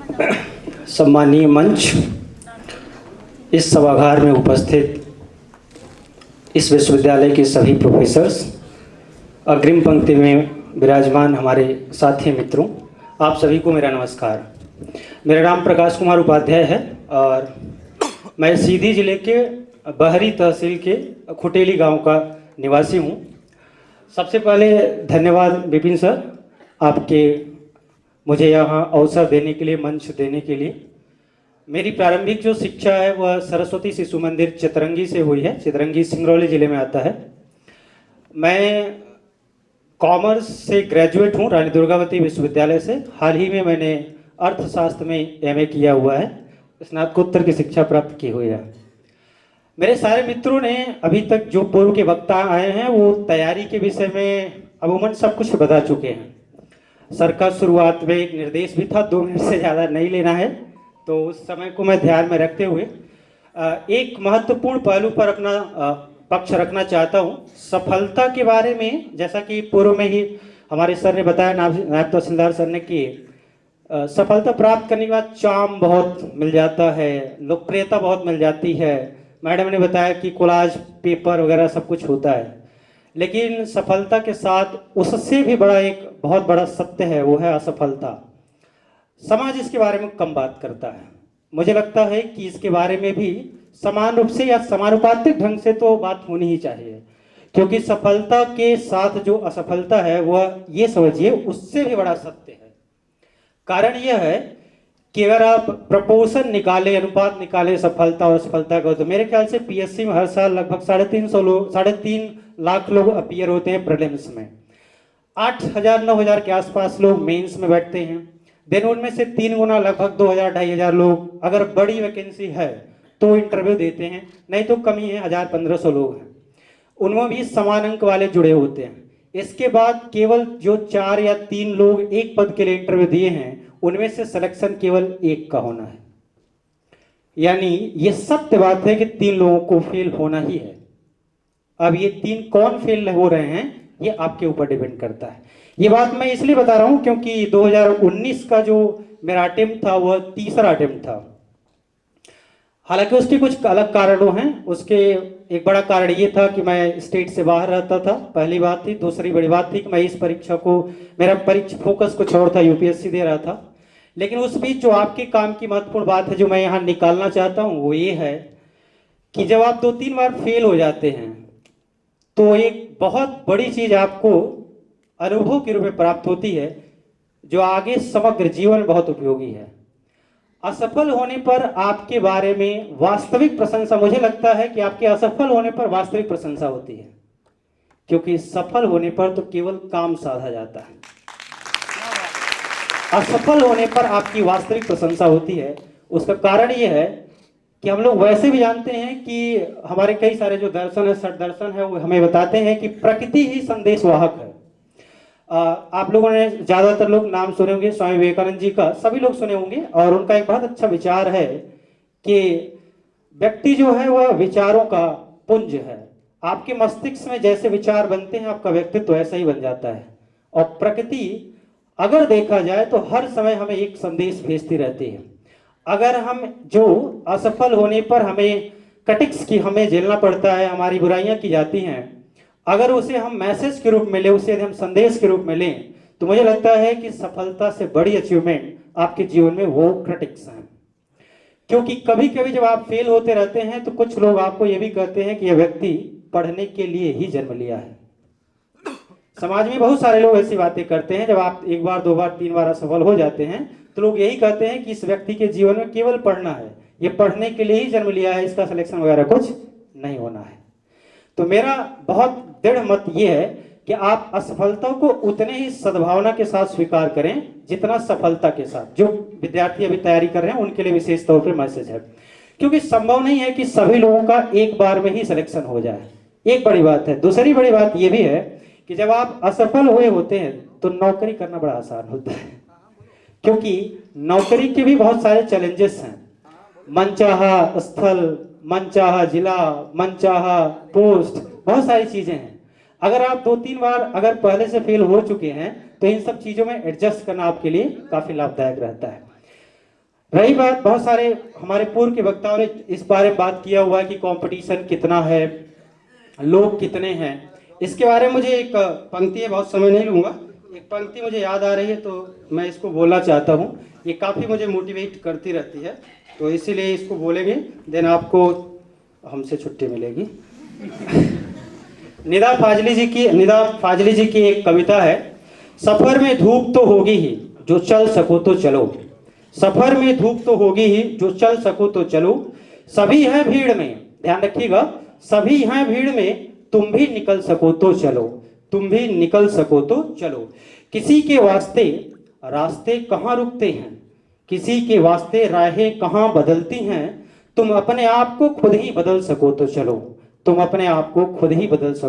सम्मानीय मंच, इस सभागार में उपस्थित इस विश्वविद्यालय के सभी प्रोफेसर्स, अग्रिम पंक्ति में विराजमान हमारे साथी मित्रों, आप सभी को मेरा नमस्कार। मेरा नाम प्रकाश कुमार उपाध्याय है और मैं सीधी जिले के बहरी तहसील के खुटेली गांव का निवासी हूं। सबसे पहले धन्यवाद विपिन सर, आपके मुझे यहाँ अवसर देने के लिए, मंच देने के लिए। मेरी प्रारंभिक जो शिक्षा है वह सरस्वती शिशु मंदिर चितरंगी से हुई है। चितरंगी सिंगरौली जिले में आता है। मैं कॉमर्स से ग्रेजुएट हूँ रानी दुर्गावती विश्वविद्यालय से। हाल ही में मैंने अर्थशास्त्र में एमए किया हुआ है, स्नातकोत्तर की शिक्षा प्राप्त की हुई है। मेरे सारे मित्रों ने अभी तक जो पूर्व के वक्ता आए हैं वो तैयारी के विषय में अमूमन सब कुछ बता चुके हैं। सर का शुरुआत में एक निर्देश भी था, 2 मिनट से ज़्यादा नहीं लेना है, तो उस समय को मैं ध्यान में रखते हुए एक महत्वपूर्ण पहलू पर अपना पक्ष रखना चाहता हूँ। सफलता के बारे में, जैसा कि पूर्व में ही हमारे सर ने बताया, नायब तहसीलदार सर ने, कि सफलता प्राप्त करने के बाद चार्म बहुत मिल जाता है, लोकप्रियता बहुत मिल जाती है। मैडम ने बताया कि कोलाज पेपर वगैरह सब कुछ होता है, लेकिन सफलता के साथ उससे भी बड़ा एक बहुत बड़ा सत्य है, वो है असफलता। समाज इसके बारे में कम बात करता है। मुझे लगता है कि इसके बारे में भी समान रूप से या समानुपातिक ढंग से तो बात होनी ही चाहिए, क्योंकि सफलता के साथ जो असफलता है वह, ये समझिए, उससे भी बड़ा सत्य है। कारण यह है कि अगर आप प्रपोर्शन निकाले, अनुपात निकाले सफलता और असफलता का, तो मेरे ख्याल से पीएससी में हर साल लगभग 3.5 लाख लोग अपीयर होते हैं प्रीलिम्स में। 8,000-9,000 के आसपास लोग मेंस में बैठते हैं। देन उनमें से 3 गुना, लगभग 2,000-2,500 लोग, अगर बड़ी वैकेंसी है तो इंटरव्यू देते हैं, नहीं तो कमी है, 1,000-1,500 लोग हैं। उनमें भी समान अंक वाले जुड़े होते हैं। इसके बाद केवल जो 4 या 3 लोग एक पद के लिए इंटरव्यू दिए हैं, उनमें से सिलेक्शन केवल 1 का होना है। यानी ये सत्य बात है कि 3 लोगों को फेल होना ही है। अब ये 3 कौन फेल हो रहे हैं, ये आपके ऊपर डिपेंड करता है। ये बात मैं इसलिए बता रहा हूं क्योंकि 2019 का जो मेरा अटेम्प्ट था वह तीसरा अटेम्प्ट था। हालांकि उसके कुछ अलग कारणों हैं। उसके एक बड़ा कारण ये था कि मैं स्टेट से बाहर रहता था, पहली बात थी। दूसरी बड़ी बात थी कि मैं इस परीक्षा को, मेरा परीक्षा फोकस कुछ और था, यूपीएससी दे रहा था। लेकिन उस बीच जो आपके काम की महत्वपूर्ण बात है, जो मैं यहाँ निकालना चाहता हूँ, वो ये है कि जब आप 2-3 बार फेल हो जाते हैं तो एक बहुत बड़ी चीज आपको अनुभव के रूप में प्राप्त होती है, जो आगे समग्र जीवन में बहुत उपयोगी है। असफल होने पर आपके बारे में वास्तविक प्रशंसा, मुझे लगता है कि आपके असफल होने पर वास्तविक प्रशंसा होती है, क्योंकि सफल होने पर तो केवल काम साधा जाता है। असफल होने पर आपकी वास्तविक प्रशंसा होती है। उसका कारण यह है कि हम लोग वैसे भी जानते हैं कि हमारे कई सारे जो दर्शन है, षट दर्शन है, वो हमें बताते हैं कि प्रकृति ही संदेशवाहक है। आप लोगों ने, ज्यादातर लोग नाम सुने होंगे स्वामी विवेकानंद जी का, सभी लोग सुने होंगे, और उनका एक बहुत अच्छा विचार है कि व्यक्ति जो है वह विचारों का पुंज है। आपके मस्तिष्क में जैसे विचार बनते हैं, आपका व्यक्तित्व ऐसा ही बन जाता है। और प्रकृति, अगर देखा जाए तो हर समय हमें एक संदेश भेजती रहती है। अगर हम, जो असफल होने पर हमें क्रिटिक्स की हमें झेलना पड़ता है, हमारी बुराइयां की जाती हैं, अगर उसे हम मैसेज के रूप में लें, उसे हम संदेश के रूप में लें, तो मुझे लगता है कि सफलता से बड़ी अचीवमेंट आपके जीवन में वो क्रिटिक्स हैं। क्योंकि कभी कभी जब आप फेल होते रहते हैं तो कुछ लोग आपको ये भी कहते हैं कि यह व्यक्ति पढ़ने के लिए ही जन्म लिया है। समाज में बहुत सारे लोग ऐसी बातें करते हैं। जब आप 1 बार 2 बार 3 बार असफल हो जाते हैं तो लोग यही कहते हैं कि इस व्यक्ति के जीवन में केवल पढ़ना है, ये पढ़ने के लिए ही जन्म लिया है, इसका सिलेक्शन वगैरह कुछ नहीं होना है। तो मेरा बहुत दृढ़ मत ये है कि आप असफलता को उतने ही सद्भावना के साथ स्वीकार करें जितना सफलता के साथ। जो विद्यार्थी अभी तैयारी कर रहे हैं उनके लिए विशेष तौर पर मैसेज है, क्योंकि संभव नहीं है कि सभी लोगों का एक बार में ही सिलेक्शन हो जाए। एक बड़ी बात है। दूसरी बड़ी बात यह भी है कि जब आप असफल हुए होते हैं तो नौकरी करना बड़ा आसान होता है, क्योंकि नौकरी के भी बहुत सारे चैलेंजेस हैं। मनचाहा स्थल, मनचाहा जिला, मनचाहा पोस्ट, बहुत सारी चीजें हैं। अगर आप 2-3 बार अगर पहले से फेल हो चुके हैं तो इन सब चीजों में एडजस्ट करना आपके लिए काफी लाभदायक रहता है। रही बात, बहुत सारे हमारे पूर्व के वक्ताओं ने इस बारे में बात किया हुआ है कि कंपटीशन कितना है, लोग कितने हैं। इसके बारे में मुझे एक पंक्ति है, बहुत समय नहीं लूंगा, एक पंक्ति मुझे याद आ रही है तो मैं इसको बोलना चाहता हूँ। ये काफ़ी मुझे मोटिवेट करती रहती है, तो इसीलिए इसको बोलेंगे, देन आपको हमसे छुट्टी मिलेगी। निदा फाजली जी की एक कविता है, सफर में धूप तो होगी ही, जो चल सको तो चलो। सफर में धूप तो होगी ही, जो चल सको तो चलो। सभी हैं भीड़ में, ध्यान रखिएगा, सभी हैं भीड़ में, तुम भी निकल सको तो चलो। तुम भी निकल सको तो चलो। किसी के वास्ते रास्ते कहाँ रुकते हैं, किसी के वास्ते राहें कहाँ बदलती हैं। तुम अपने आप को खुद ही बदल सको तो चलो। तुम अपने आप को खुद ही बदल सको।